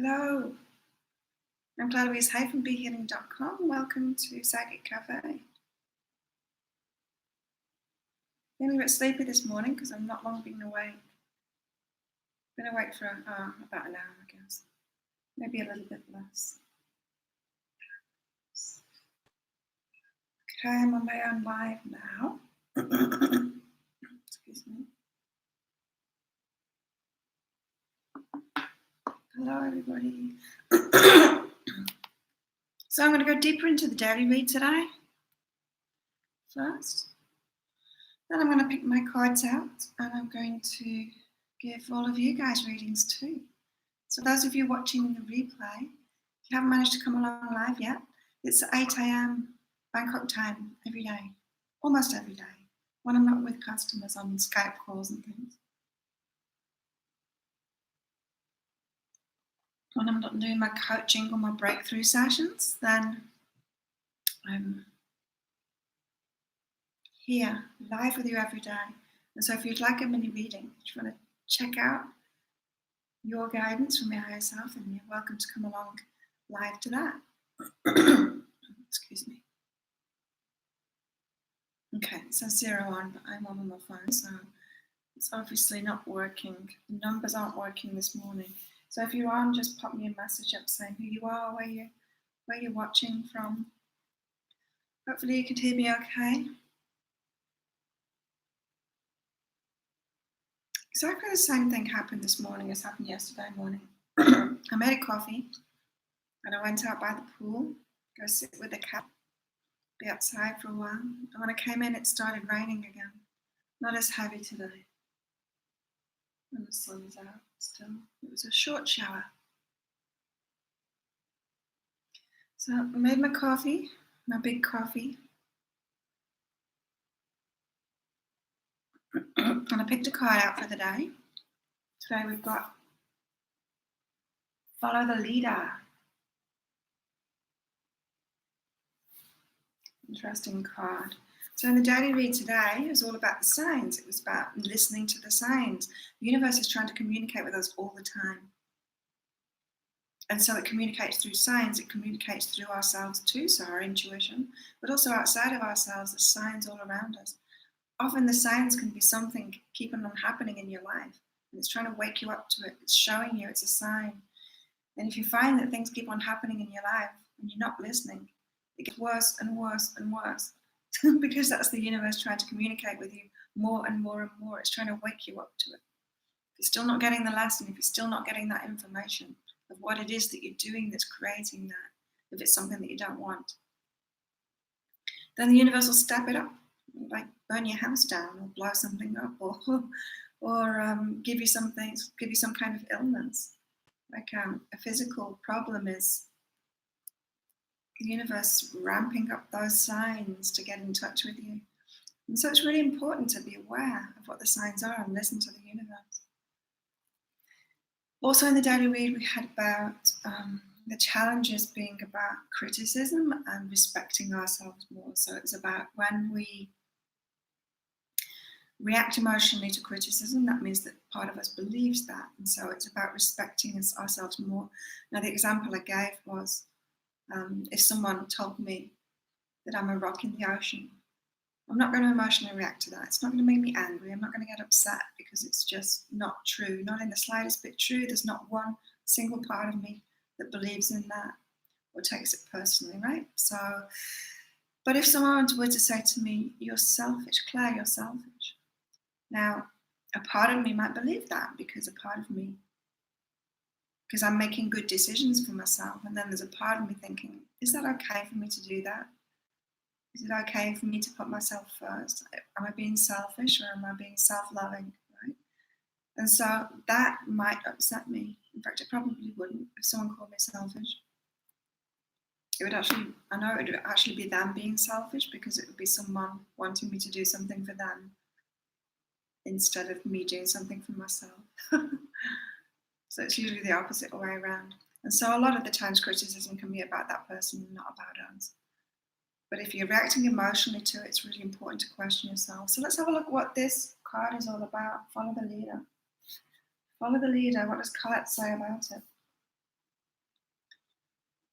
Hello, I'm Clara Louise Hay from BeHealing.com. Welcome to Psychic Cafe. Feeling a bit sleepy this morning because I've not long been awake. Been awake for about an hour, I guess. Maybe a little bit less. Okay, I'm on my own live now. Excuse me. Hello, everybody. So I'm going to go deeper into the daily read today. First. Then I'm going to pick my cards out and I'm going to give all of you guys readings too. So those of you watching the replay, if you haven't managed to come along live yet, it's 8 a.m. Bangkok time every day, almost every day, when I'm not with customers on Skype calls and things. When I'm not doing my coaching or my breakthrough sessions, then I'm here live with you every day. And so if you'd like a mini reading, if you want to check out your guidance from your higher self, then you're welcome to come along live to that. Excuse me. Okay, it says 0 on, but I'm on my phone, so it's obviously not working. The numbers aren't working this morning. So if you're on, just pop me a message up saying who you are, where you're watching from. Hopefully you can hear me okay. Exactly the same thing happened this morning as happened yesterday morning. I made a coffee and I went out by the pool, go sit with the cat, be outside for a while. And when I came in, it started raining again. Not as heavy today. And the sun's out still. It was a short shower. So I made my coffee, my big coffee. And I picked a card out for the day. Today we've got Follow the Leader. Interesting card. So in the daily read today, it was all about the signs. It was about listening to the signs. The universe is trying to communicate with us all the time. And so it communicates through signs, it communicates through ourselves too, so our intuition, but also outside of ourselves, there's signs all around us. Often the signs can be something keeping on happening in your life. And it's trying to wake you up to it. It's showing you, it's a sign. And if you find that things keep on happening in your life and you're not listening, it gets worse and worse and worse. Because that's the universe trying to communicate with you more and more and more. It's trying to wake you up to it. If you're still not getting the lesson, if you're still not getting that information of what it is that you're doing that's creating that, if it's something that you don't want, then the universe will step it up, like burn your house down or blow something up or give you some kind of illness. Like a physical problem is the universe ramping up those signs to get in touch with you. And so it's really important to be aware of what the signs are and listen to the universe. Also in the daily read, we had about the challenges being about criticism and respecting ourselves more. So it's about when we react emotionally to criticism, that means that part of us believes that. And so it's about respecting ourselves more. Now, the example I gave was if someone told me that I'm a rock in the ocean, I'm not going to emotionally react to that. It's not going to make me angry. I'm not going to get upset because it's just not true, not in the slightest bit true. There's not one single part of me that believes in that or takes it personally, right? So, but if someone were to say to me, you're selfish, Claire, you're selfish. Now, a part of me might believe that because I'm making good decisions for myself. And then there's a part of me thinking, is that okay for me to do that? Is it okay for me to put myself first? Am I being selfish or am I being self-loving, right? And so that might upset me. In fact, it probably wouldn't if someone called me selfish. I know it would actually be them being selfish because it would be someone wanting me to do something for them instead of me doing something for myself. So it's usually the opposite way around. And so a lot of the times criticism can be about that person and not about us. But if you're reacting emotionally to it, it's really important to question yourself. So let's have a look at what this card is all about. Follow the leader. Follow the leader. What does Colette say about it?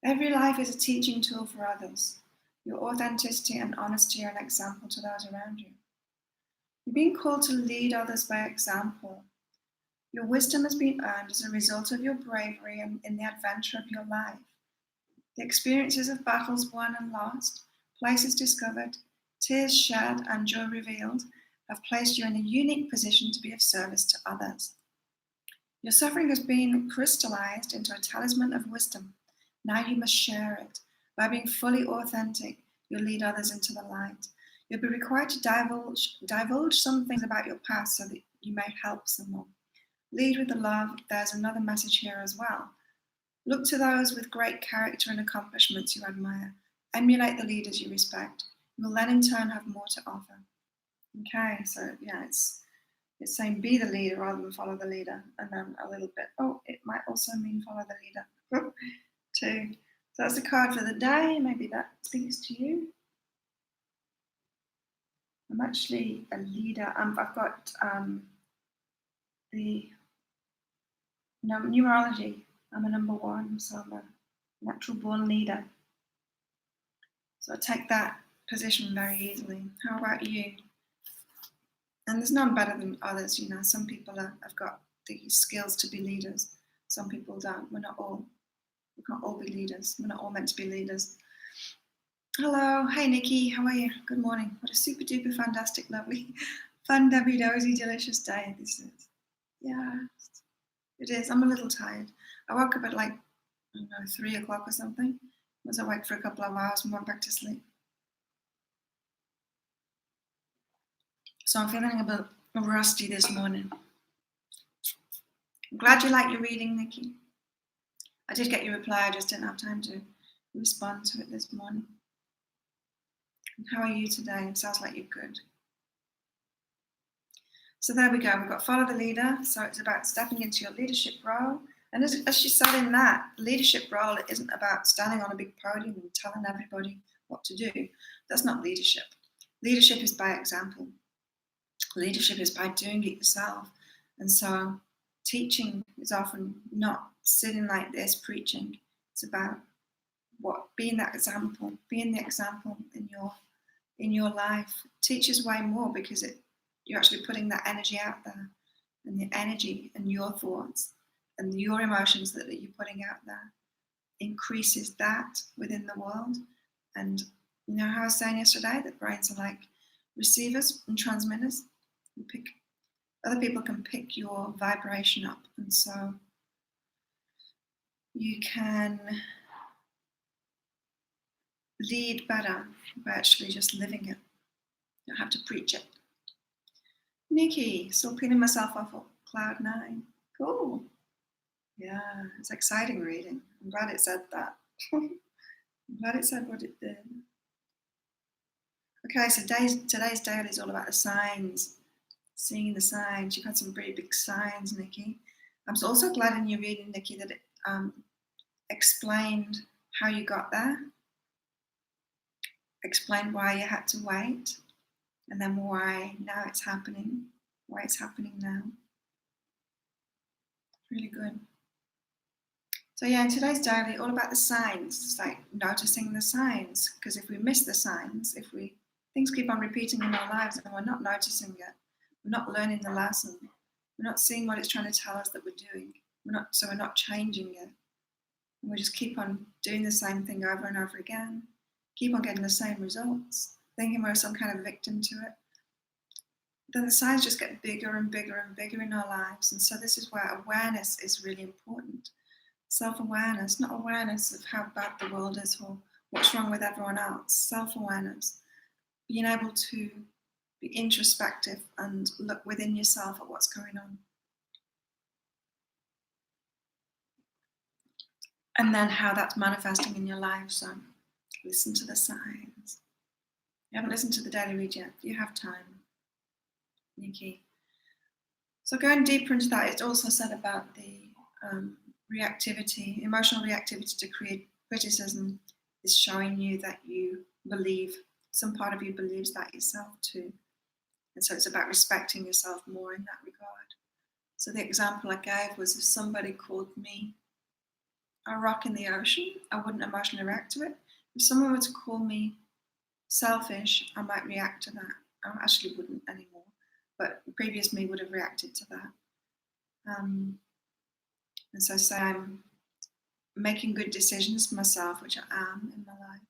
Every life is a teaching tool for others. Your authenticity and honesty are an example to those around you. You're being called to lead others by example. Your wisdom has been earned as a result of your bravery and in the adventure of your life. The experiences of battles won and lost, places discovered, tears shed, and joy revealed have placed you in a unique position to be of service to others. Your suffering has been crystallized into a talisman of wisdom. Now you must share it. By being fully authentic, you'll lead others into the light. You'll be required to divulge some things about your past so that you may help someone. Lead with the love. There's another message here as well. Look to those with great character and accomplishments you admire. Emulate the leaders you respect. You will then in turn have more to offer. Okay, so yeah, it's saying be the leader rather than follow the leader. And then a little bit, it might also mean follow the leader too. So that's the card for the day. Maybe that speaks to you. I'm actually a leader. I've got the numerology. I'm a number 1, so I'm a natural born leader. So I take that position very easily. How about you? And there's none better than others, you know. Some people have got the skills to be leaders. Some people don't. We can't all be leaders. We're not all meant to be leaders. Hello, hey Nikki, how are you? Good morning. What a super duper fantastic, lovely, fun, dubby dozy, delicious day this is. Yeah, it is. I'm a little tired. I woke up at like, I don't know, 3 o'clock or something. I was awake for a couple of hours and went back to sleep. So I'm feeling a bit rusty this morning. I'm glad you like your reading, Nikki. I did get your reply, I just didn't have time to respond to it this morning. And how are you today? It sounds like you're good. So there we go. We've got follow the leader. So it's about stepping into your leadership role. And as she said in that, leadership role, it isn't about standing on a big podium and telling everybody what to do. That's not leadership. Leadership is by example. Leadership is by doing it yourself. And so teaching is often not sitting like this preaching. It's about being that example, being the example in your life. Teaches way more because you're actually putting that energy out there, and the energy and your thoughts and your emotions that you're putting out there increases that within the world. And you know how I was saying yesterday that brains are like receivers and transmitters. Other people can pick your vibration up, and so you can lead better by actually just living it. You don't have to preach it. Nikki, still peeling myself off of cloud 9. Cool. Yeah, it's exciting reading. I'm glad it said that. I'm glad it said what it did. Okay, so today's daily is all about the signs. Seeing the signs. You've had some pretty big signs, Nikki. I'm also glad in your reading, Nikki, that it explained how you got there, explained why you had to wait, and then why now it's happening, why it's happening now. Really good. So yeah, in today's diary, all about the signs. It's like noticing the signs, because if we miss the signs, things keep on repeating in our lives and we're not noticing it, we're not learning the lesson, we're not seeing what it's trying to tell us that we're doing. We're not changing it. And we just keep on doing the same thing over and over again, keep on getting the same results, thinking we're some kind of victim to it. Then the signs just get bigger and bigger and bigger in our lives. And so this is where awareness is really important. Self-awareness, not awareness of how bad the world is or what's wrong with everyone else. Self-awareness, being able to be introspective and look within yourself at what's going on. And then how that's manifesting in your life. So listen to the signs. You haven't listened to the daily read yet. You have time, Nikki. So going deeper into that, it's also said about the reactivity, emotional reactivity to criticism is showing you that you believe, some part of you believes that yourself too. And so it's about respecting yourself more in that regard. So the example I gave was if somebody called me a rock in the ocean. I wouldn't emotionally react to it. If someone were to call me selfish, I might react to that. I actually wouldn't anymore, but previous me would have reacted to that. And so say I'm making good decisions for myself, which I am in my life,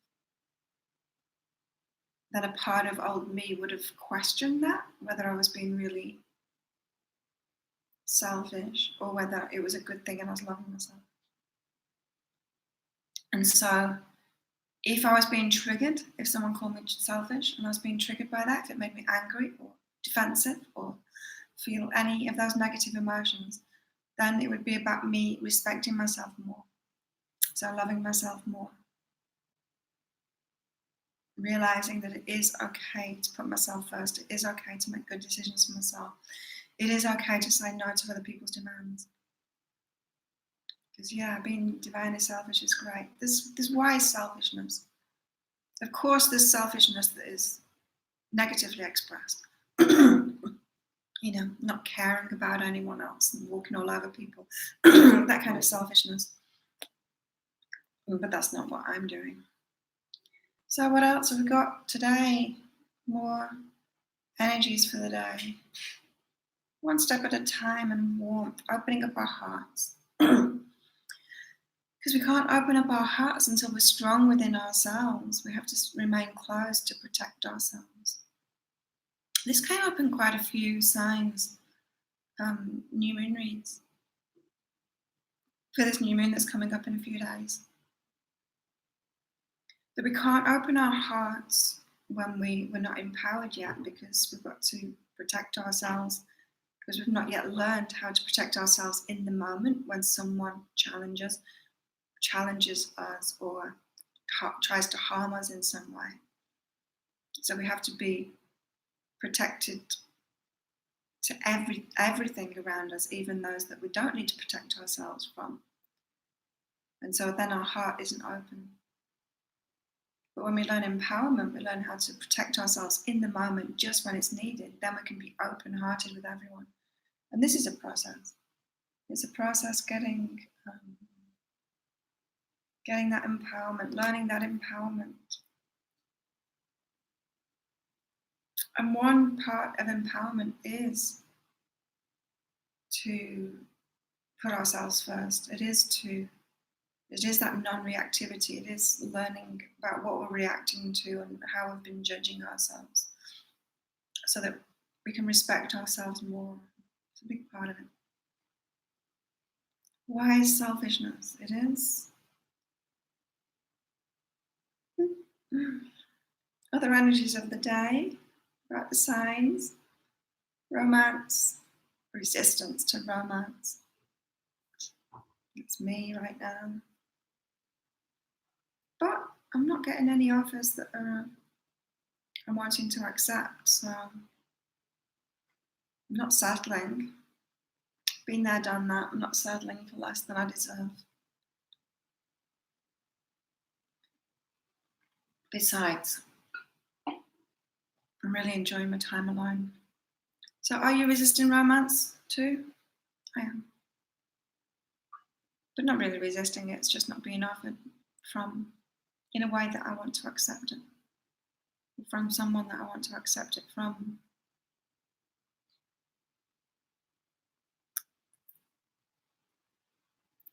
then a part of old me would have questioned that, whether I was being really selfish or whether it was a good thing and I was loving myself. And so if I was being triggered, if someone called me selfish and I was being triggered by that, if it made me angry or defensive or feel any of those negative emotions, then it would be about me respecting myself more. So loving myself more. Realizing that it is okay to put myself first. It is okay to make good decisions for myself. It is okay to say no to other people's demands. Because being divinely selfish is great. There's wise selfishness. Of course, there's selfishness that is negatively expressed. Not caring about anyone else and walking all over people. That kind of selfishness. But that's not what I'm doing. So what else have we got today? More energies for the day. One step at a time and warmth, opening up our hearts. Because we can't open up our hearts until we're strong within ourselves. We have to remain closed to protect ourselves. This came up in quite a few signs, new moon reads. For this new moon that's coming up in a few days. That we can't open our hearts when we're not empowered yet, because we've got to protect ourselves, because we've not yet learned how to protect ourselves in the moment when someone challenges us or tries to harm us in some way. So we have to be protected to everything around us, even those that we don't need to protect ourselves from. And so then our heart isn't open. But when we learn empowerment, we learn how to protect ourselves in the moment, just when it's needed. Then we can be open-hearted with everyone. And this is a process. It's a process getting that empowerment, learning that empowerment. And one part of empowerment is to put ourselves first. It is that non-reactivity. It is learning about what we're reacting to and how we've been judging ourselves, so that we can respect ourselves more. It's a big part of it. Why is selfishness? It is. Other energies of the day, about the signs, romance, resistance to romance. It's me right now. But I'm not getting any offers that I'm wanting to accept, so I'm not settling. Been there, done that. I'm not settling for less than I deserve. Besides, I'm really enjoying my time alone. So are you resisting romance too? I am. But not really resisting it, it's just not being offered in a way that I want to accept it. From someone that I want to accept it from.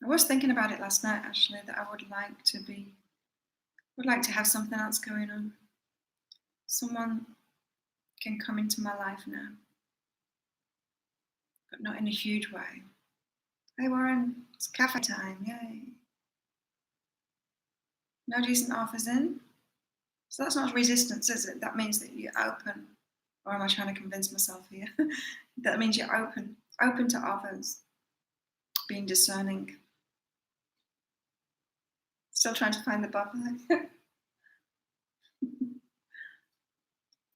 I was thinking about it last night, actually, that I would like to have something else going on. Someone can come into my life now, but not in a huge way. Hey Warren, it's cafe time, yay. No decent offers in. So that's not resistance, is it? That means that you're open. Or am I trying to convince myself here? That means you're open to offers, being discerning. Still trying to find the buffer.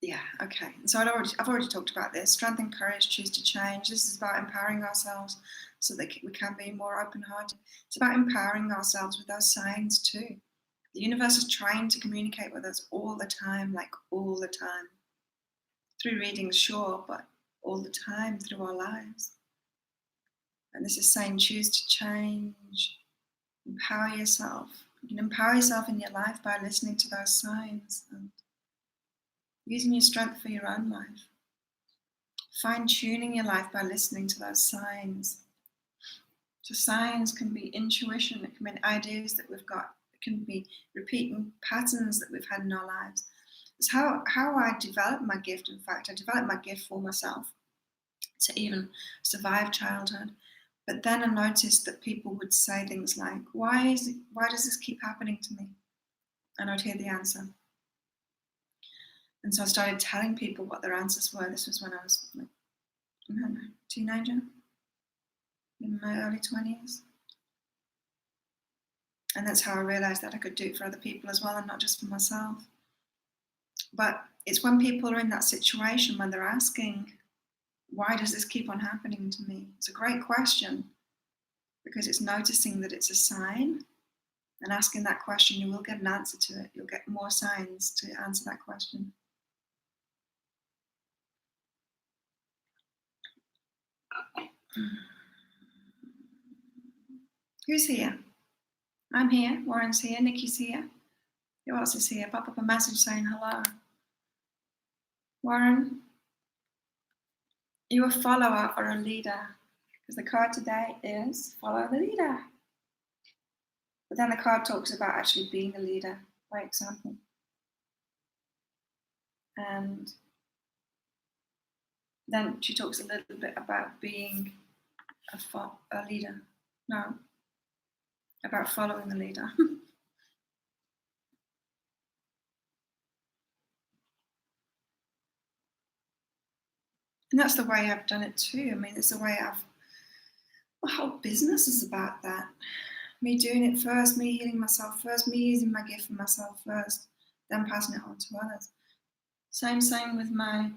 Yeah, okay. So I've already talked about this. Strength and courage, choose to change. This is about empowering ourselves so that we can be more open-hearted. It's about empowering ourselves with those signs too. The universe is trying to communicate with us all the time, like all the time. Through readings, sure, but all the time through our lives. And this is saying choose to change. Empower yourself. You can empower yourself in your life by listening to those signs and using your strength for your own life. Fine-tuning your life by listening to those signs. So signs can be intuition, it can be ideas that we've got, it can be repeating patterns that we've had in our lives. It's how I developed my gift. In fact, I developed my gift for myself to even survive childhood. But then I noticed that people would say things like, why does this keep happening to me? And I'd hear the answer. And so I started telling people what their answers were. This was when I was like, I don't know, teenager, in my early 20s. And that's how I realized that I could do it for other people as well and not just for myself. But it's when people are in that situation when they're asking, why does this keep on happening to me? It's a great question because it's noticing that it's a sign, and asking that question, you will get an answer to it. You'll get more signs to answer that question. Who's here? I'm here. Warren's here. Nikki's here. Who else is here? Pop up a message saying hello. Warren, you a follower or a leader? Because the card today is follow the leader. But then the card talks about actually being a leader, by example. And then she talks a little bit about being a leader. No, about following the leader. And that's the way I've done it too. I mean, it's the way my whole business is about that. Me doing it first, me healing myself first, me using my gift for myself first, then passing it on to others. Same with my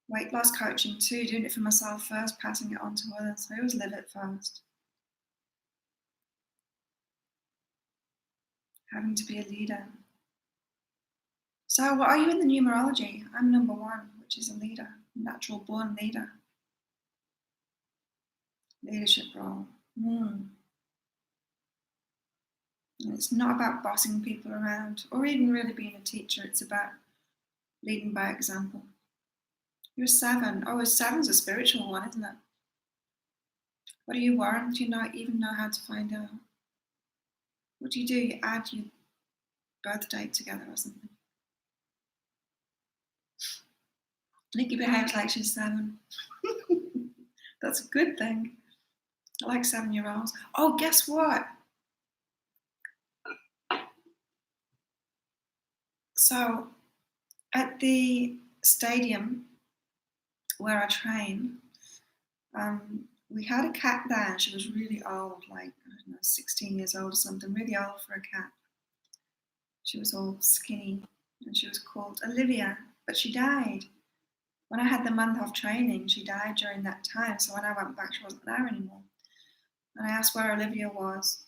weight loss coaching too, doing it for myself first, passing it on to others. I always live it first. Having to be a leader. So what are you in the numerology? I'm number 1, which is a leader, a natural born leader. Leadership role. And it's not about bossing people around or even really being a teacher. It's about leading by example. You're 7. Oh, 7's a spiritual one, isn't it? What are you, Warren? Do you not even know how to find out? What do? You add your birth date together or something. Nikki behaves like she's 7. That's a good thing. I like 7-year-olds. Oh, guess what? So at the stadium where I train, we had a cat there, and she was really old, like, I don't know, 16 years old or something, really old for a cat. She was all skinny, and she was called Olivia, but she died. When I had the month off training, she died during that time, so when I went back, she wasn't there anymore. And I asked where Olivia was,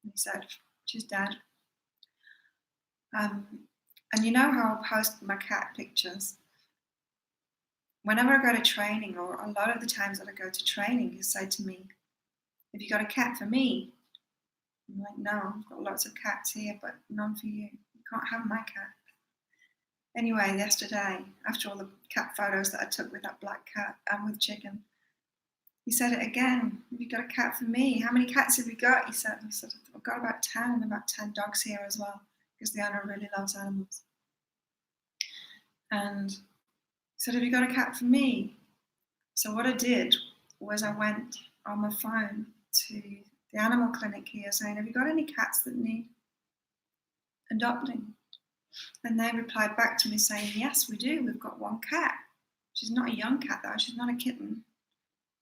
and he said, she's dead. And you know how I post my cat pictures? Whenever I go to training, or a lot of the times that I go to training, he said to me, have you got a cat for me? I'm like, no, I've got lots of cats here, but none for you. You can't have my cat. Anyway, yesterday, after all the cat photos that I took with that black cat and with Chicken, he said it again. Have you got a cat for me? How many cats have you got? He said, I've got about 10 and about 10 dogs here as well, because the owner really loves animals. And he said, have you got a cat for me? So what I did was I went on my phone to the animal clinic here saying, have you got any cats that need adopting? And they replied back to me saying, yes, we do. We've got 1 cat. She's not a young cat though. She's not a kitten.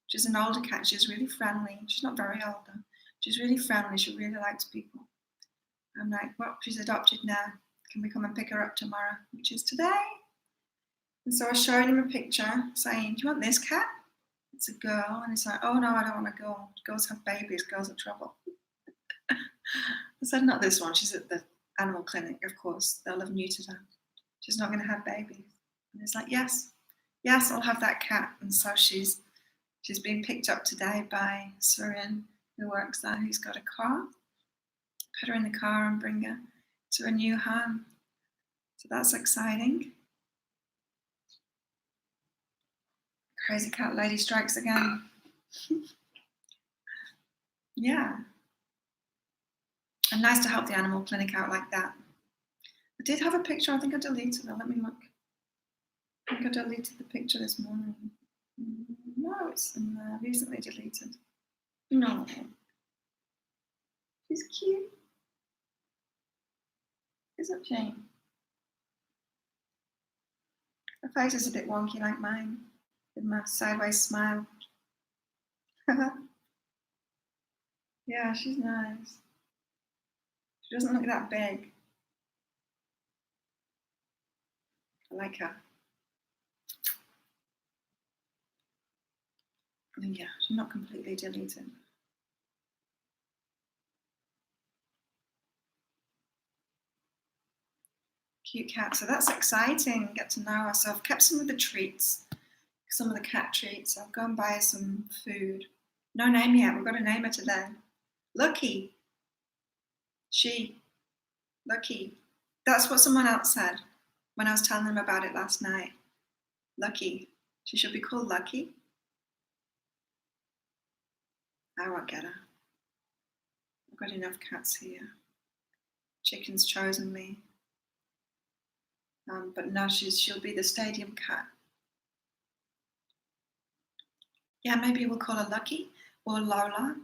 She's an older cat. She's really friendly. She's not very old though. She's really friendly. She really likes people. I'm like, well, she's adopted now. Can we come and pick her up tomorrow? Which is today. And so I showed him a picture saying, do you want this cat? It's a girl. And he's like, oh no, I don't want a girl. Girls have babies. Girls are trouble. I said, not this one. She's at the animal clinic, of course. They'll have neutered her. She's not going to have babies. And he's like, yes, I'll have that cat. And so she's been picked up today by Surin, who works there, who's got a car. put her in the car and bring her to a new home. So that's exciting. Crazy cat lady strikes again. Yeah. And nice to help the animal clinic out like that. I did have a picture. I think I deleted it. Let me look. I think I deleted the picture this morning. No, it's recently deleted. No. She's cute. Isn't she? Her face is a bit wonky like mine, with my sideways smile. Yeah, she's nice. She doesn't look that big. I like her. And yeah, she's not completely deleted. Cute cat. So that's exciting. Get to know her. So I've kept some of the treats, some of the cat treats. I'll go and buy her some food. No name yet. We've got to name her today. Lucky. Lucky. That's what someone else said when I was telling them about it last night. Lucky. She should be called Lucky. I won't get her. I've got enough cats here. Chicken's chosen me. But now she'll be the stadium cat. Yeah, maybe we'll call her Lucky or Lola.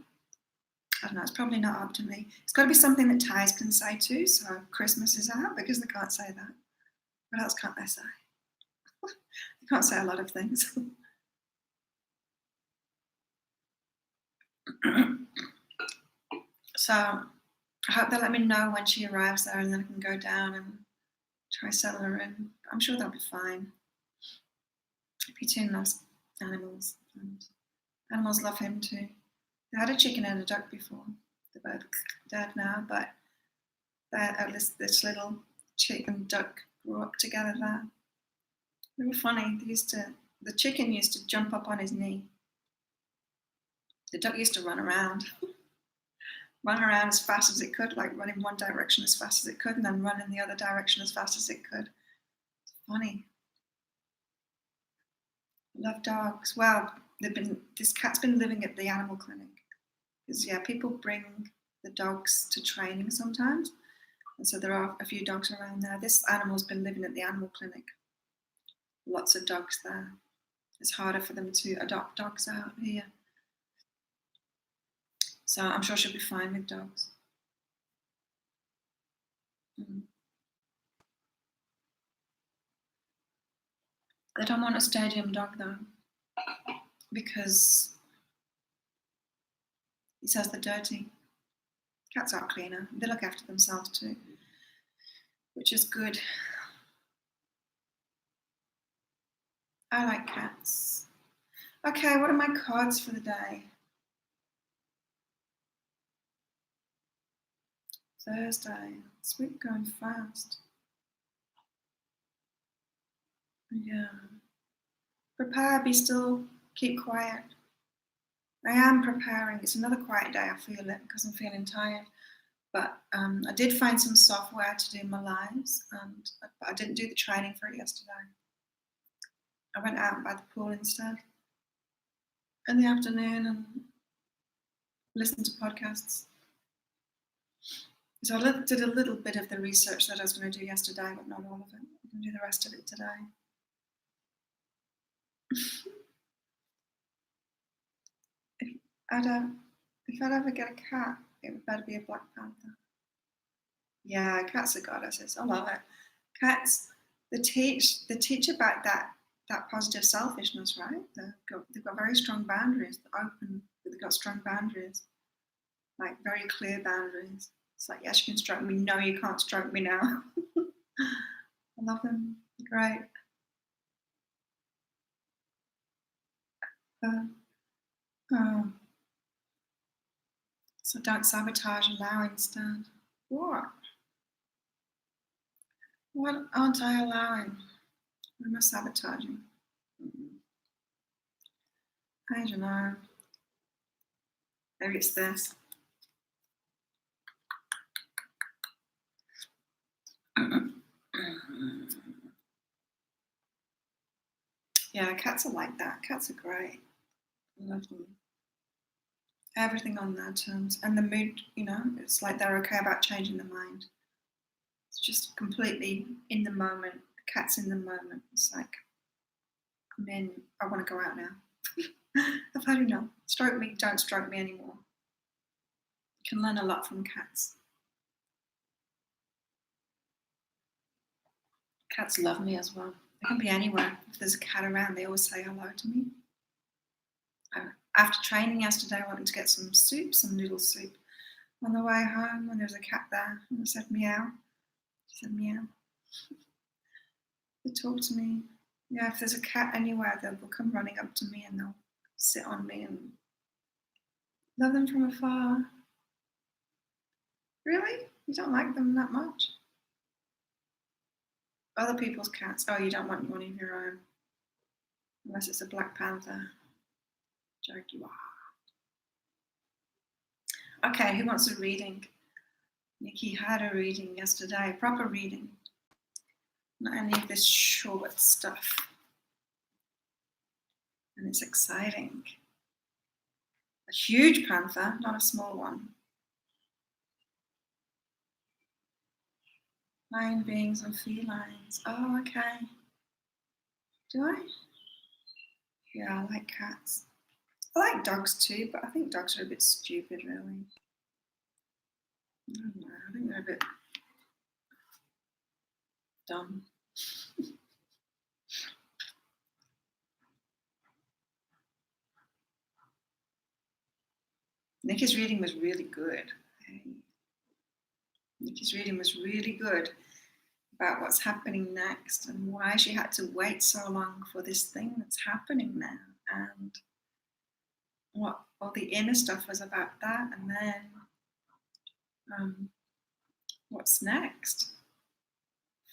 I don't know, it's probably not up to me. It's got to be something that Thais can say too, so Christmas is out because they can't say that. What else can't they say? They can't say a lot of things. So I hope they'll let me know when she arrives there and then I can go down and try settle her in. I'm sure they'll be fine. He too loves animals, and animals love him too. They had a chicken and a duck before. They're both dead now, but at least this little chick and duck grew up together there. They were funny. The chicken used to jump up on his knee. The duck used to run around as fast as it could, like run in one direction as fast as it could and then run in the other direction as fast as it could. It's funny. I love dogs. Well, this cat's been living at the animal clinic. Because yeah, people bring the dogs to training sometimes. And so there are a few dogs around there. This animal's been living at the animal clinic. Lots of dogs there. It's harder for them to adopt dogs out here. So I'm sure she'll be fine with dogs. They don't want a stadium dog though, because he says they're dirty. Cats are cleaner. They look after themselves too, which is good. I like cats. Okay, what are my cards for the day? Thursday. This week going fast. Yeah. Prepare, be still, keep quiet. I am preparing. It's another quiet day, I feel it, because I'm feeling tired. But I did find some software to do my lives, but I didn't do the training for it yesterday. I went out by the pool instead in the afternoon and listened to podcasts. So I did a little bit of the research that I was going to do yesterday, but not all of it. I'm going to do the rest of it today. If I'd ever get a cat, it would better be a Black Panther. Yeah, cats are goddesses. I love it. Cats, they teach about that positive selfishness, right? They've got very strong boundaries. They're open, but they've got strong boundaries, like very clear boundaries. It's like, yes, you can stroke me. No, you can't stroke me now. I love them. Great. So don't sabotage, allow instead. What? What aren't I allowing? What am I sabotaging? I don't know. Maybe it's this. Yeah, cats are like that. Cats are great. I love them. Everything on their terms. And the mood, it's like they're okay about changing their mind. It's just completely in the moment. The cat's in the moment. It's like, I'm in, I want to go out now. I've had enough. Stroke me, don't stroke me anymore. You can learn a lot from cats. Cats love me as well. They can be anywhere. If there's a cat around, they always say hello to me. After training yesterday, I wanted to get some soup, some noodle soup. On the way home, when there was a cat there, and it said meow. She said meow. They talk to me. Yeah, if there's a cat anywhere, they'll come running up to me and they'll sit on me and love them from afar. Really? You don't like them that much? Other people's cats. Oh, you don't want one of your own. Unless it's a Black Panther. Jaguar. Okay, who wants a reading? Nikki had a reading yesterday, proper reading. Not any of this short stuff. And it's exciting. A huge panther, not a small one. Lion beings and felines. Oh, okay. Do I? Yeah, I like cats. I like dogs too, but I think dogs are a bit stupid, really. I don't know. I think they're a bit dumb. Nikki's reading was really good. Nikki's reading was really good about what's happening next and why she had to wait so long for this thing that's happening now, and what all the inner stuff was about that, and then what's next?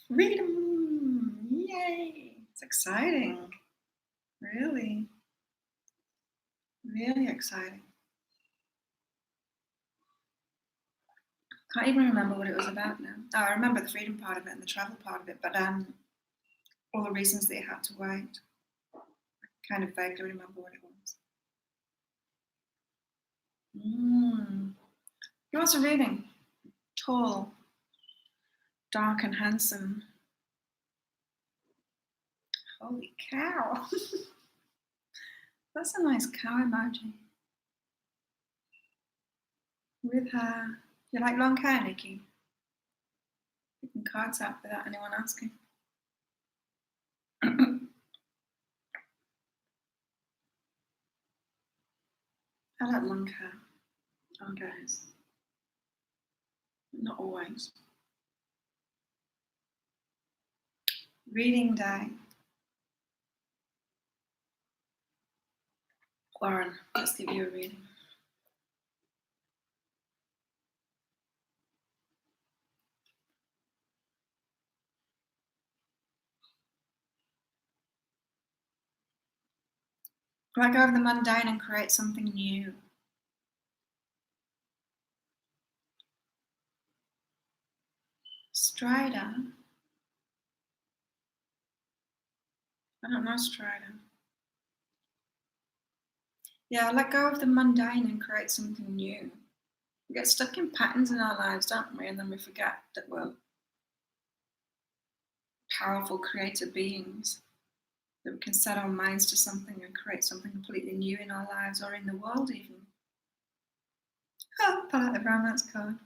Freedom! Yay! It's exciting. Really, really exciting. Can't even remember what it was about now. Oh, I remember the freedom part of it and the travel part of it, but all the reasons they had to wait. I kind of vaguely remember what it was. Who wants a reading? Tall, dark and handsome. Holy cow. That's a nice cow emoji. With her, you like long hair, Nikki? Picking cards out without anyone asking. I like long hair. Oh, guys. Not always. Reading day. Lauren, let's give you a reading. Let go of the mundane and create something new. Strider. I don't know Strider. Yeah, let go of the mundane and create something new. We get stuck in patterns in our lives, don't we? And then we forget that we're powerful creative beings, that we can set our minds to something and create something completely new in our lives or in the world even. Oh, pull out the romance card.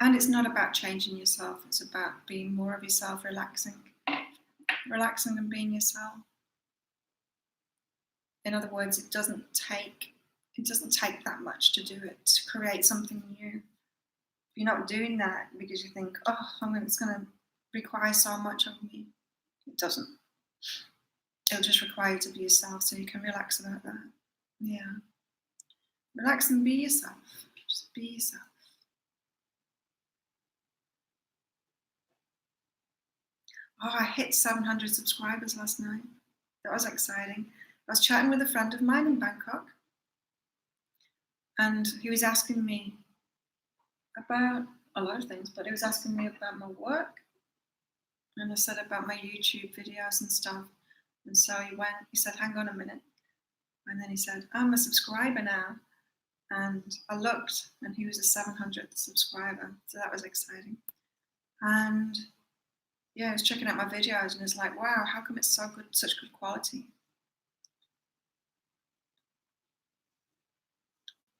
And it's not about changing yourself, it's about being more of yourself, relaxing and being yourself. In other words, it doesn't take that much to do it, to create something new. You're not doing that because you think, oh, it's going to require so much of me. It doesn't. It'll just require you to be yourself, so you can relax about that. Yeah. Relax and be yourself. Just be yourself. Oh, I hit 700 subscribers last night. That was exciting. I was chatting with a friend of mine in Bangkok, and he was asking me about a lot of things, but he was asking me about my work. And I said about my YouTube videos and stuff. And so he said, hang on a minute. And then he said, I'm a subscriber now. And I looked, and he was a 700th subscriber. So that was exciting. And yeah, he was checking out my videos and it's like, wow, how come it's so good, such good quality?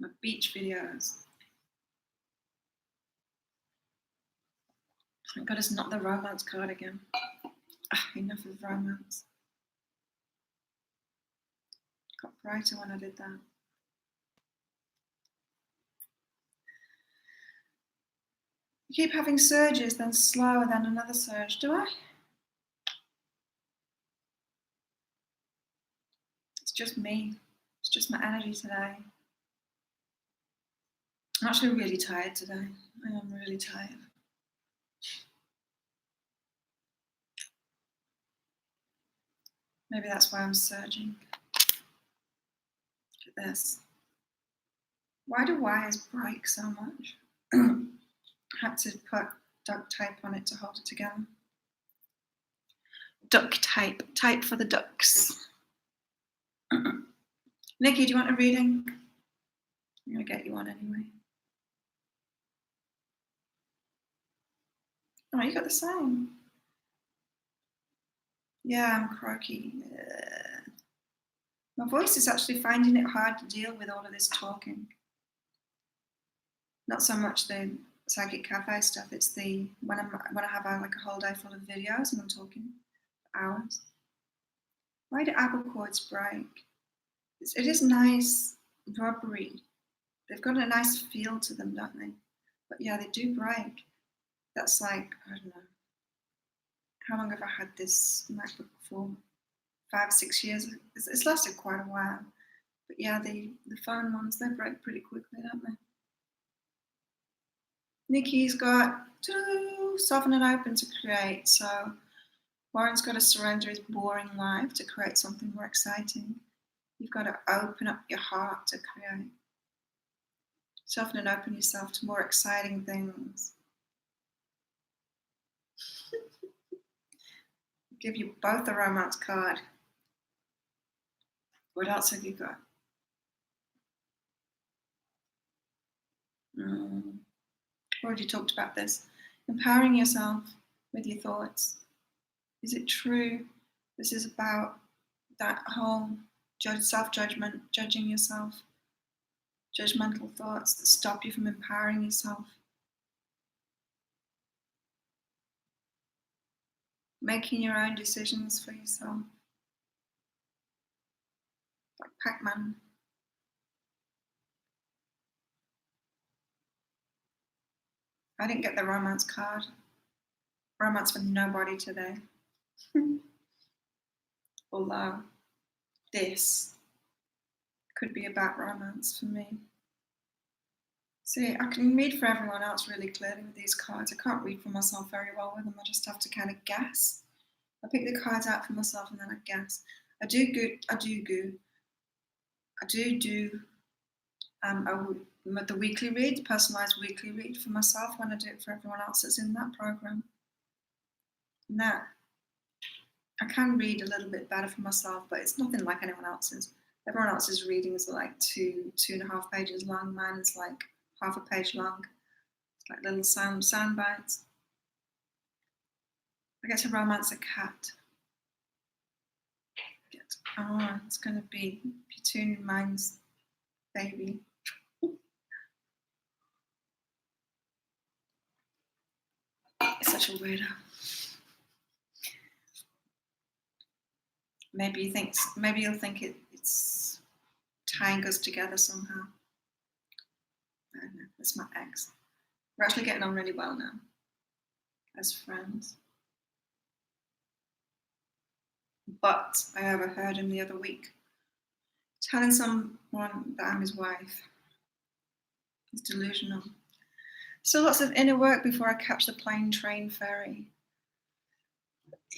My beach videos. Thank God it's not the romance card again. Enough of romance. Got brighter when I did that. You keep having surges, then slower, then another surge. Do I? It's just me. It's just my energy today. I'm actually really tired today. I am really tired. Maybe that's why I'm surging. Look at this. Why do wires break so much? I had to put duct tape on it to hold it together. Duct tape. Tape for the ducks. Nikki, do you want a reading? I'm going to get you one anyway. Oh, you got the same. Yeah, I'm croaky. My voice is actually finding it hard to deal with all of this talking. Not so much the Psychic Cafe stuff, it's the when I have a whole day full of videos and I'm talking for hours. Why do apple cords break? It is nice rubbery. They've got a nice feel to them, don't they? But yeah, they do break. That's like, I don't know. How long have I had this MacBook for? 5, 6 years. It's lasted quite a while. But yeah, the phone ones, they break pretty quickly, don't they? Nikki's got to soften and open to create. So Warren's got to surrender his boring life to create something more exciting. You've got to open up your heart to create. Soften and open yourself to more exciting things. Give you both a romance card. What else have you got? Already talked about this. Empowering yourself with your thoughts. Is it true? This is about that whole self-judgment, judging yourself, judgmental thoughts that stop you from empowering yourself. Making your own decisions for yourself. Like Pac-Man. I didn't get the romance card. Romance for nobody today. Although this could be about romance for me. See, I can read for everyone else really clearly with these cards. I can't read for myself very well with them. I just have to kind of guess. I pick the cards out for myself and then I guess. I do the weekly read, the personalised weekly read for myself when I do it for everyone else that's in that program. Now, I can read a little bit better for myself, but it's nothing like anyone else's. Everyone else's readings are like 2.5 pages long. Mine is like half a page long. It's like little sound bites. I get to romance a cat. It's going to be Petunian Mind's baby. It's such a weirdo. Maybe you'll think it's tying us together somehow. I don't know. That's my ex. We're actually getting on really well now as friends. But I overheard him the other week telling someone that I'm his wife. He's delusional. Still lots of inner work before I catch the plane, train, ferry.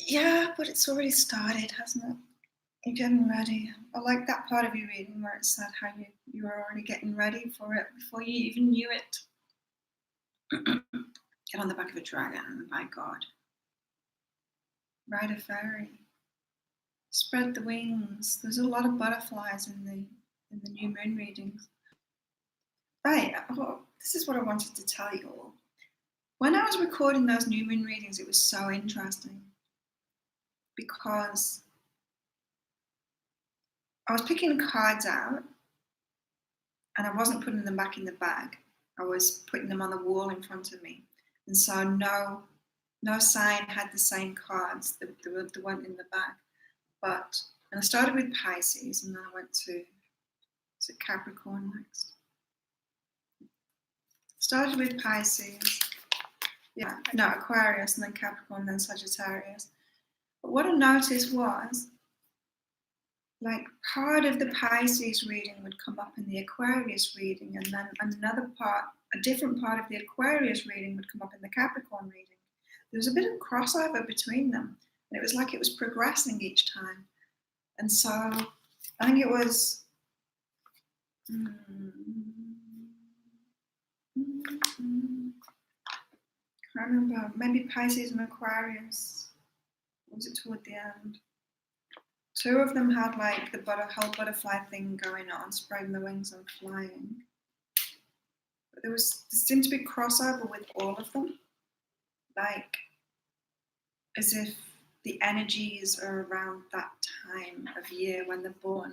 Yeah, but it's already started, hasn't it? You're getting ready. I like that part of your reading where it said how you were already getting ready for it before you even knew it. Get on the back of a dragon, by God. Ride a ferry. Spread the wings. There's a lot of butterflies in the new moon readings. Right, this is what I wanted to tell you all. When I was recording those new moon readings, it was so interesting because I was picking cards out and I wasn't putting them back in the bag. I was putting them on the wall in front of me. And so no sign had the same cards, the one in the bag. And I started with Pisces and then I went to Capricorn next. Started with Pisces. Yeah, no, Aquarius and then Capricorn, then Sagittarius. But what I noticed was, like, part of the Pisces reading would come up in the Aquarius reading, and then another part, a different part of the Aquarius reading would come up in the Capricorn reading. There was a bit of crossover between them, and it was like it was progressing each time. And so I think it was I can't remember, maybe Pisces and Aquarius. Or was it toward the end? Two of them had like the whole butterfly thing going on, spreading the wings and flying. But there seemed to be crossover with all of them, like as if the energies are around that time of year when they're born,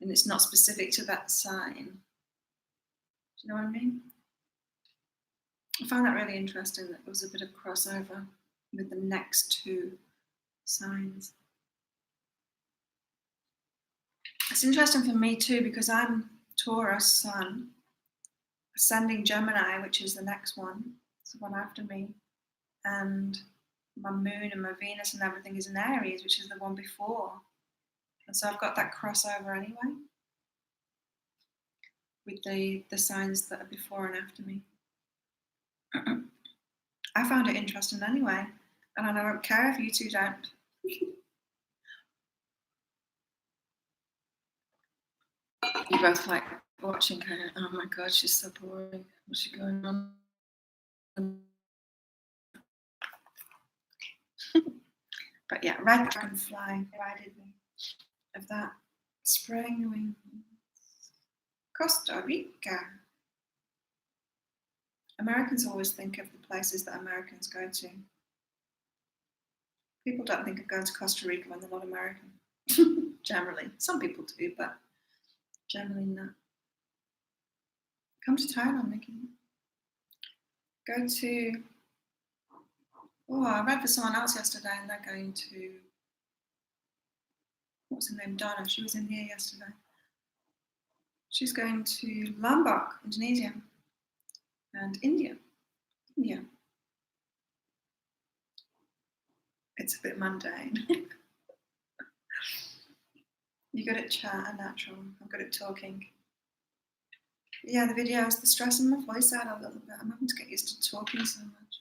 and it's not specific to that sign. Do you know what I mean? I found that really interesting that there was a bit of crossover with the next two signs. It's interesting for me too because I'm Taurus Sun, ascending Gemini, which is the next one, it's the one after me, and my moon and my Venus and everything is in Aries, which is the one before. And so I've got that crossover anyway with the signs that are before and after me. I found it interesting anyway, and I don't care if you two don't. You both like watching her. Oh my God, she's so boring. What's she going on? But yeah, red dragonfly reminded me of that. Spreading the wings. Costa Rica. Americans always think of the places that Americans go to. People don't think of going to Costa Rica when they're not American. Generally. Some people do, but generally not. Come to Thailand, Nikki. Go to... Oh, I read for someone else yesterday and they're going to... What's her name? Donna. She was in here yesterday. She's going to Lombok, Indonesia. And India. It's a bit mundane. You're good at chat and natural. I'm good at talking. Yeah, the videos, the stress in my voice out a little bit. I'm having to get used to talking so much.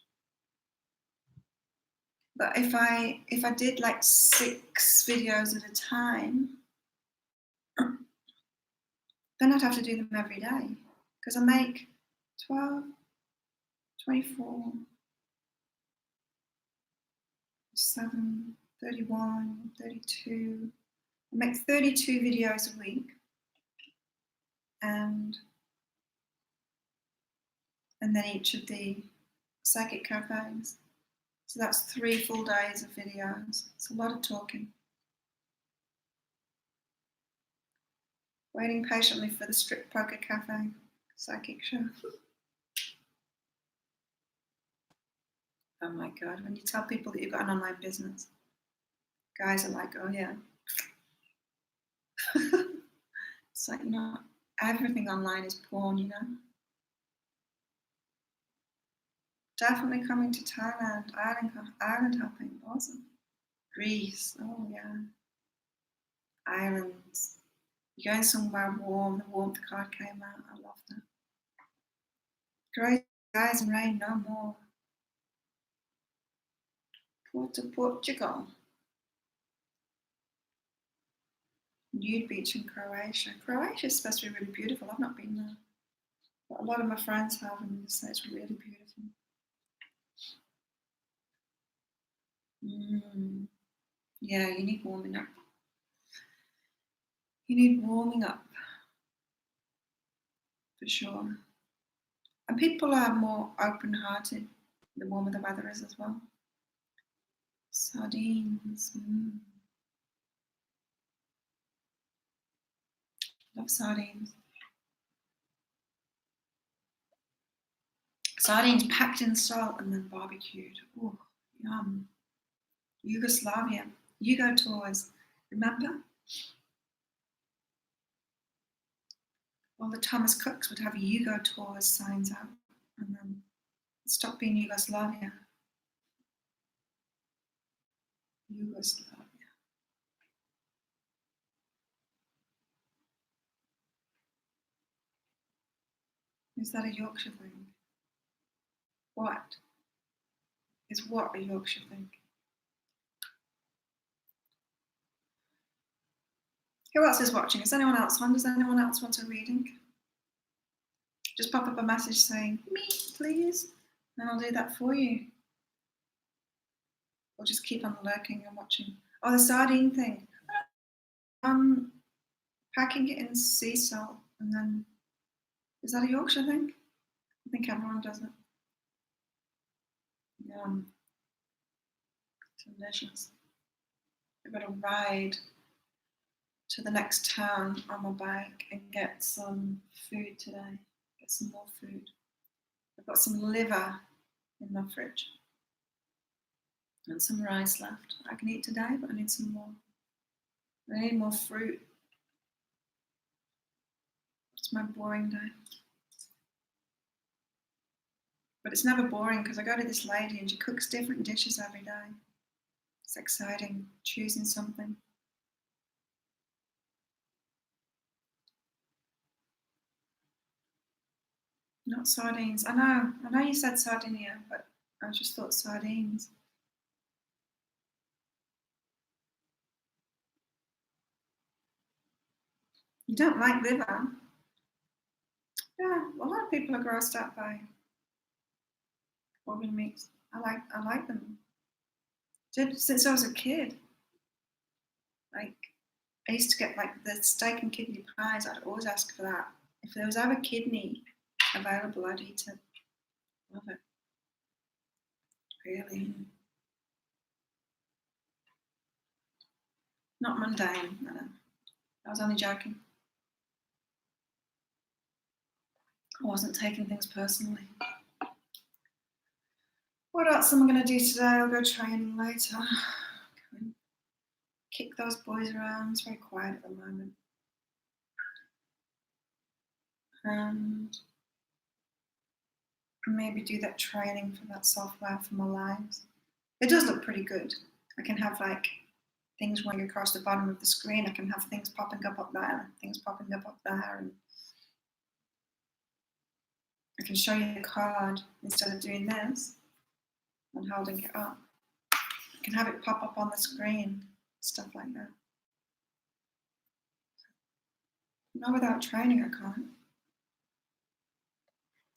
But if I did like 6 videos at a time, then I'd have to do them every day. Because I make 12, 24, 7, 31, 32. I make 32 videos a week. And then each of the psychic cafes. So that's 3 full days of videos. It's a lot of talking. Waiting patiently for the Strip Poker Cafe psychic show. Oh my God, when you tell people that you've got an online business, guys are like, oh yeah. It's like, everything online is porn, you know. Definitely coming to Thailand, island hopping, awesome. Greece, oh yeah. Islands. You're going somewhere warm, the warmth card came out, I love that. Grey skies and rain, no more. Portugal. Nude beach in Croatia. Croatia is supposed to be really beautiful. I've not been there. But a lot of my friends have and they say it's really beautiful. Yeah, you need warming up. You need warming up, for sure. And people are more open-hearted the warmer the weather is as well. Sardines. Love sardines. Sardines packed in salt and then barbecued. Oh, yum. Yugoslavia. Yugo tours. Remember? All the Thomas Cooks would have Yugo tours signs out and then stop being Yugoslavia. Yugoslavia. Is that a Yorkshire thing? What? Is what a Yorkshire thing? Who else is watching? Is anyone else on? Does anyone else want a reading? Just pop up a message saying, me, please, and I'll do that for you. Or just keep on lurking and watching. Oh, the sardine thing. Packing it in sea salt and then, is that a Yorkshire thing? I think everyone does it. Yum. Delicious. I've got to ride to the next town on my bike and get some food today. Get some more food. I've got some liver in my fridge and some rice left. I can eat today, but I need some more. I need more fruit. It's my boring day. But it's never boring because I go to this lady and she cooks different dishes every day. It's exciting, choosing something. Not sardines. I know you said Sardinia, but I just thought sardines. You don't like liver? Yeah, a lot of people are grossed out by organ meats. I like them. Since I was a kid. Like I used to get like the steak and kidney pies. I'd always ask for that. If there was ever kidney available, I'd eat it. Love it. Really. Not mundane. No. I was only joking. I wasn't taking things personally. What else am I going to do today? I'll go training later. Kick those boys around. It's very quiet at the moment. And maybe do that training for that software for my lives. It does look pretty good. I can have like things running across the bottom of the screen. I can have things popping up there, things popping up there, and I can show you the card instead of doing this and holding it up. I can have it pop up on the screen, stuff like that. Not without training, I can't.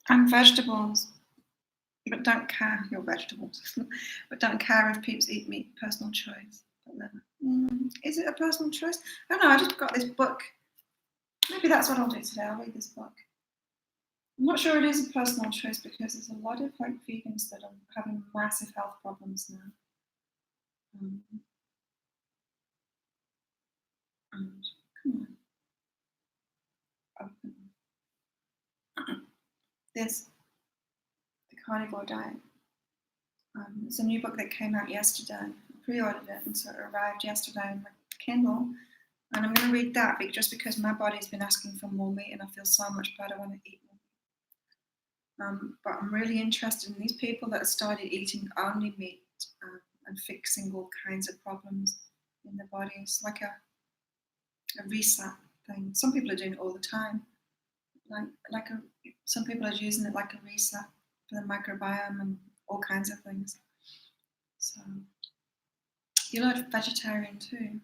And vegetables, but don't care. You're vegetables, but don't care if peeps eat meat. Personal choice. Is it a personal choice? I don't know. I just got this book. Maybe that's what I'll do today. I'll read this book. I'm not sure it is a personal choice because there's a lot of like vegans that are having massive health problems now. And come on, open this, The Carnivore Diet. It's a new book that came out yesterday. I pre-ordered it, and so it arrived yesterday on my Kindle. And I'm going to read that just because my body's been asking for more meat, and I feel so much better when I eat more. But I'm really interested in these people that have started eating only meat and fixing all kinds of problems in their body. It's like a reset thing. Some people are doing it all the time. Some people are using it like a reset for the microbiome and all kinds of things. So you're not vegetarian too.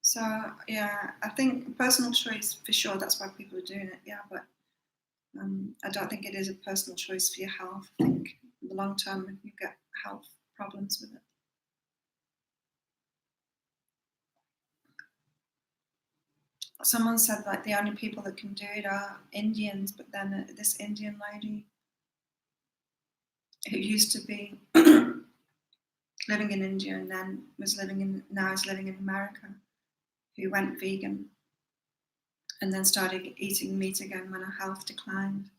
So yeah, I think personal choice for sure. That's why people are doing it. Yeah, but I don't think it is a personal choice for your health. I think the long term, you get health problems with it. Someone said like the only people that can do it are Indians, but then this Indian lady who used to be living in India and then now is living in America, who went vegan and then started eating meat again when her health declined.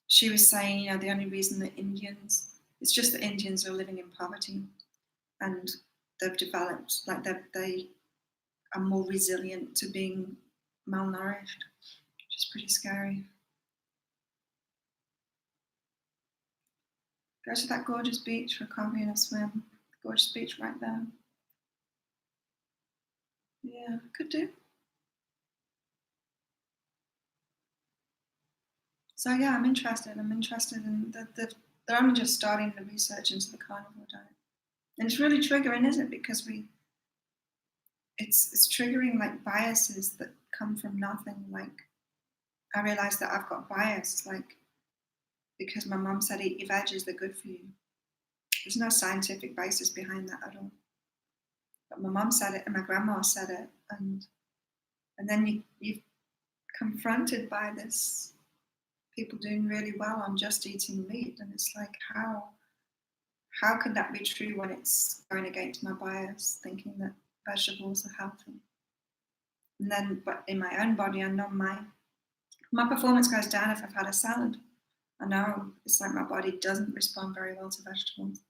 She was saying, you know, the only reason that it's just that Indians are living in poverty and they've developed, like they are more resilient to being malnourished, which is pretty scary. Go to that gorgeous beach for a coffee and a swim. Gorgeous beach right there. Yeah, could do. So yeah, I'm interested. I'm interested in they're only just starting the research into the carnivore diet. And it's really triggering, isn't it? Because it's triggering like biases that come from nothing. Like I realized that I've got bias, like because my mum said eat your veggies, they're good for you. There's no scientific basis behind that at all. But my mum said it and my grandma said it, and then you're confronted by this people doing really well on just eating meat, and it's like how could that be true when it's going against my bias, thinking that vegetables are healthy? And then, but in my own body, I know my performance goes down if I've had a salad. I know it's like my body doesn't respond very well to vegetables.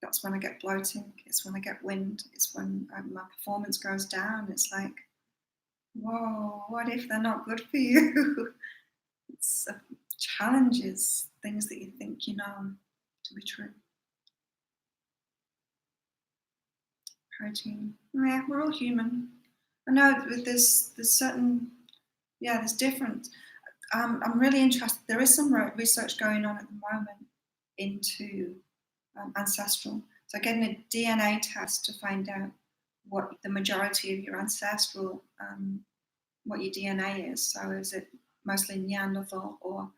That's when I get bloating. It's when I get wind. It's when my performance goes down. It's like, whoa, what if they're not good for you? It's challenges, things that you think you know to be true. Protein. Yeah, we're all human. I know there's certain, yeah, there's different. I'm really interested. There is some research going on at the moment into ancestral. So getting a DNA test to find out what the majority of your ancestral, what your DNA is. So is it mostly Neanderthal, or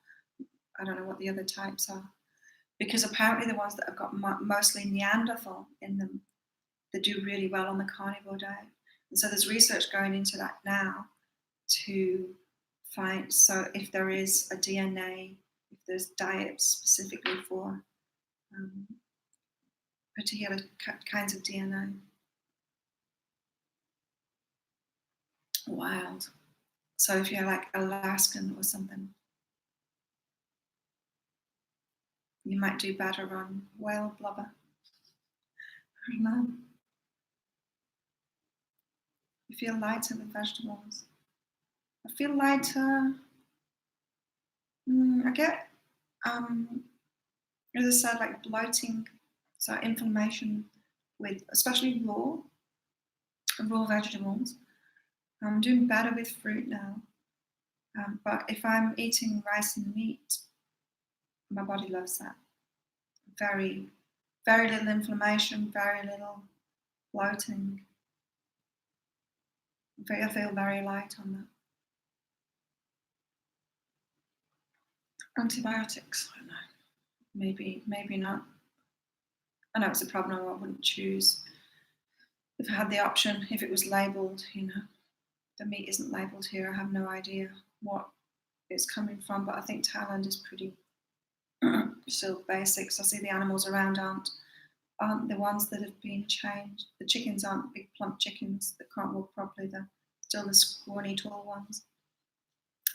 I don't know what the other types are? Because apparently the ones that have got mostly Neanderthal in them, they do really well on the carnivore diet. And so there's research going into that now to find, so if there is a DNA, if there's diets specifically for particular kinds of DNA. Wild. So if you're like Alaskan or something, you might do better on whale blubber. I don't know. You feel lighter with vegetables. I feel lighter. I get, as I said, like bloating, so inflammation with especially raw vegetables. I'm doing better with fruit now. But if I'm eating rice and meat, my body loves that. Very, very little inflammation, very little bloating. I feel very light on that. Antibiotics, I don't know. Maybe not. I know it's a problem I wouldn't choose. If I had the option, if it was labelled, you know, the meat isn't labelled here, I have no idea what it's coming from, but I think Thailand is pretty still basics. I see the animals around aren't the ones that have been changed. The chickens aren't big plump chickens that can't walk properly. They're still the scrawny, tall ones.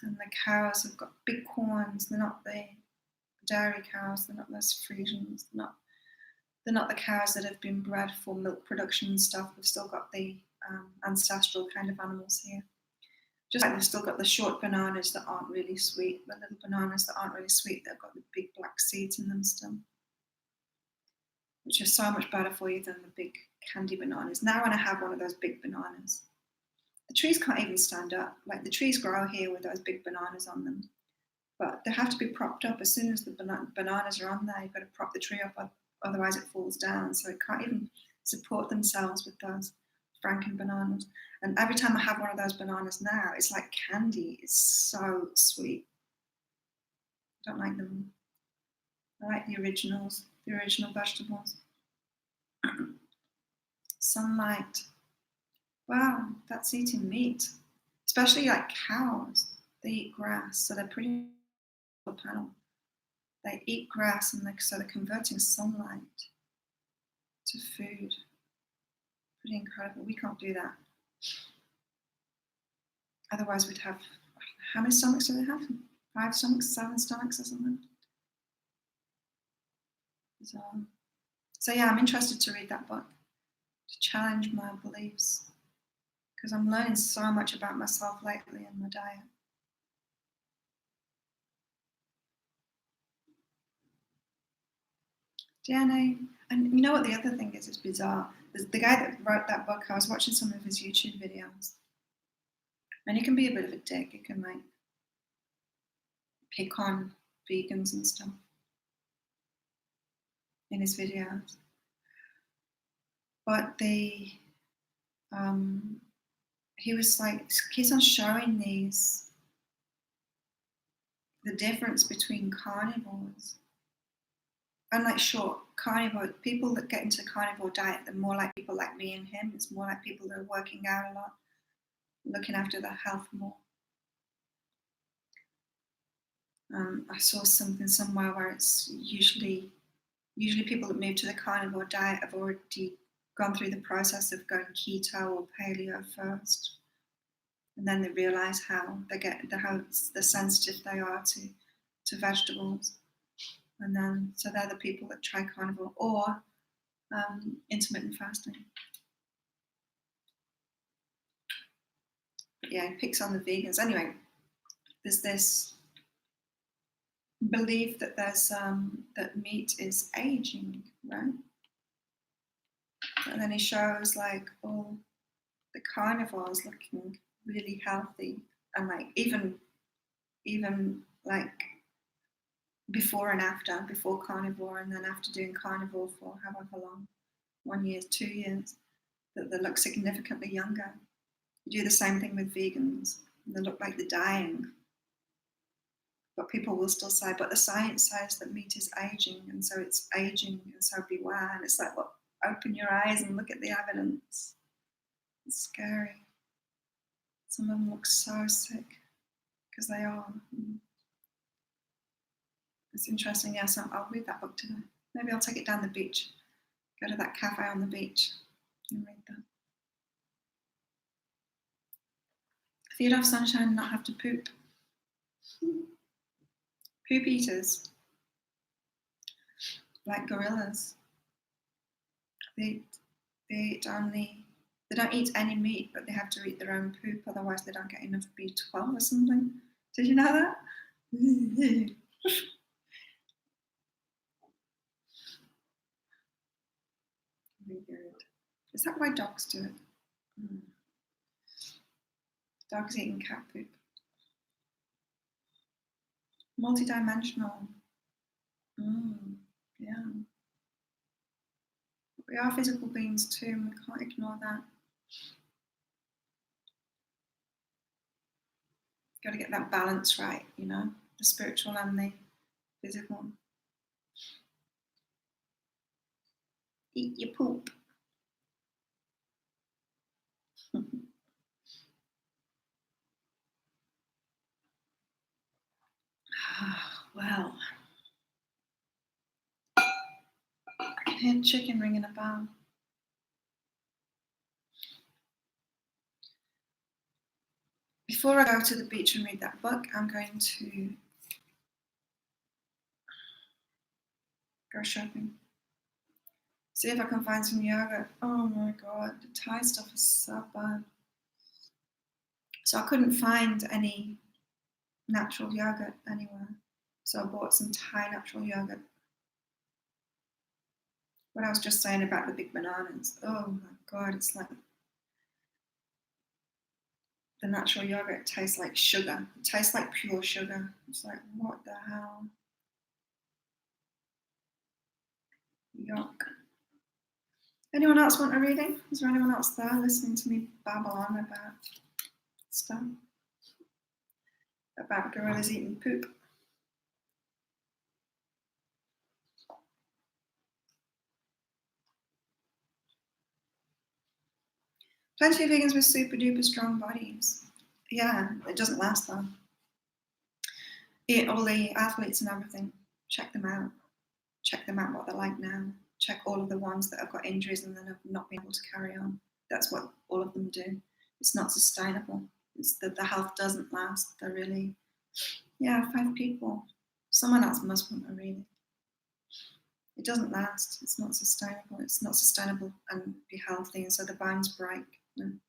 And the cows have got big horns. They're not the dairy cows. They're not those Friesians. They're not the cows that have been bred for milk production and stuff. We've still got the ancestral kind of animals here. Just like they've still got the short bananas that aren't really sweet, the little bananas that aren't really sweet, they've got the big black seeds in them still, which are so much better for you than the big candy bananas. Now when I have one of those big bananas, the trees can't even stand up. Like the trees grow here with those big bananas on them, but they have to be propped up. As soon as the bananas are on there, you've got to prop the tree up, otherwise it falls down. So it can't even support themselves with those Franken bananas. And every time I have one of those bananas now, it's like candy. It's so sweet. I don't like them. I like the originals, the original vegetables. Sunlight. Wow, that's eating meat. Especially like cows. They eat grass, so they're pretty panel. They eat grass, and so they're converting sunlight to food. Pretty incredible. We can't do that. Otherwise, we'd have, how many stomachs do they have? 5 stomachs, 7 stomachs or something? So yeah, I'm interested to read that book, to challenge my beliefs, because I'm learning so much about myself lately in my diet. DNA, and you know what the other thing is? It's bizarre. The guy that wrote that book, I was watching some of his YouTube videos, and he can be a bit of a dick. He can like pick on vegans and stuff in his videos. But he was like, keeps on showing the difference between carnivores. And like, sure, carnivore people that get into the carnivore diet, they're more like people like me and him. It's more like people that are working out a lot, looking after their health more. I saw something somewhere where it's usually people that move to the carnivore diet have already gone through the process of going keto or paleo first, and then they realize how sensitive they are to vegetables, and then so they're the people that try carnivore or intermittent fasting. But yeah, it picks on the vegans. Anyway, there's this belief that there's that meat is aging, right? And then he shows like all the carnivores looking really healthy, and like even like before and after, before carnivore and then after doing carnivore for however long, 1 year, 2 years, that they look significantly younger. You do the same thing with vegans. They look like they're dying. But people will still say, but the science says that meat is aging, and so it's aging, and so beware. And it's like, well, open your eyes and look at the evidence. It's scary. Some of them look so sick, because they are. It's interesting. Yes, I'll read that book today. Maybe I'll take it down the beach, go to that cafe on the beach and read that. Feed off sunshine and not have to poop. Poop eaters, like gorillas, they don't eat any meat, but they have to eat their own poop, otherwise they don't get enough B12 or something. Did you know that? Weird. Is that why dogs do it? Dogs eating cat poop. Multidimensional. Yeah. We are physical beings too, and we can't ignore that. Got to get that balance right, you know, the spiritual and the physical. Eat your poop. Well, I can hear chicken ringing about. Before I go to the beach and read that book, I'm going to go shopping. See if I can find some yogurt. Oh my god, the Thai stuff is so bad. So I couldn't find any natural yogurt anywhere. So I bought some Thai natural yogurt. What I was just saying about the big bananas. Oh my god, it's like the natural yogurt tastes like sugar. It tastes like pure sugar. It's like, what the hell? Yuck. Anyone else want a reading? Is there anyone else there listening to me babble on about stuff? About gorillas eating poop? Plenty of vegans with super duper strong bodies. Yeah, it doesn't last long. All the athletes and everything, check them out. Check them out what they're like now. Check all of the ones that have got injuries and then have not been able to carry on. That's what all of them do. It's not sustainable. It's that the health doesn't last. They're really, 5 people. Someone else must want to really. It doesn't last. It's not sustainable. It's not sustainable and be healthy. And so the bones break and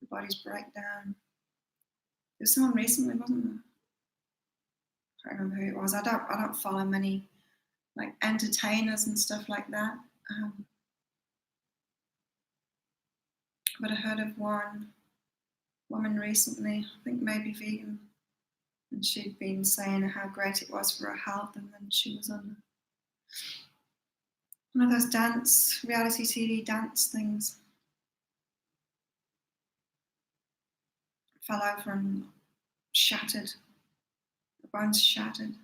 the bodies break down. There's someone recently, wasn't there? I can't remember who it was. I don't follow many like entertainers and stuff like that. But I heard of one woman recently, I think maybe vegan, and she'd been saying how great it was for her health, and then she was on one of those reality TV dance things. Fell over and shattered. The bones shattered.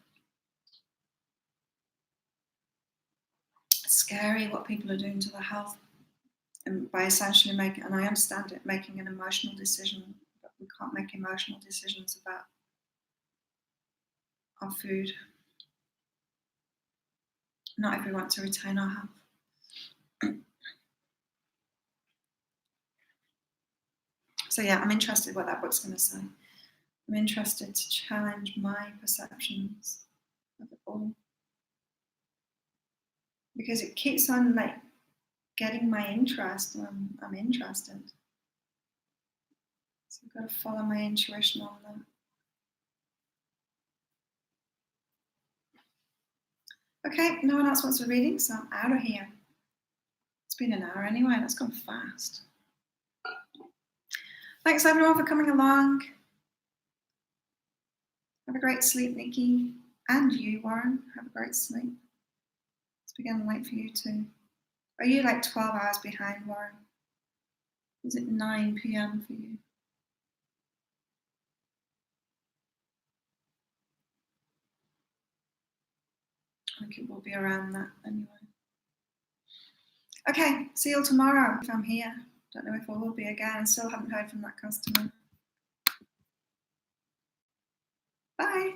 It's scary what people are doing to their health, and by essentially making, and I understand it, making an emotional decision, but we can't make emotional decisions about our food. Not if we want to retain our health. So yeah, I'm interested what that book's going to say. I'm interested to challenge my perceptions of it all, because it keeps on like getting my interest when I'm interested. So I've got to follow my intuition on that. Okay, no one else wants a reading, so I'm out of here. It's been an hour anyway, that's gone fast. Thanks everyone for coming along. Have a great sleep, Nikki. And you, Warren, have a great sleep. It's beginning late for you too. Are you like 12 hours behind, Warren? Is it 9 p.m. for you? I think it will be around that anyway. Okay, see you all tomorrow if I'm here. Don't know if I will be again. I still haven't heard from that customer. Bye.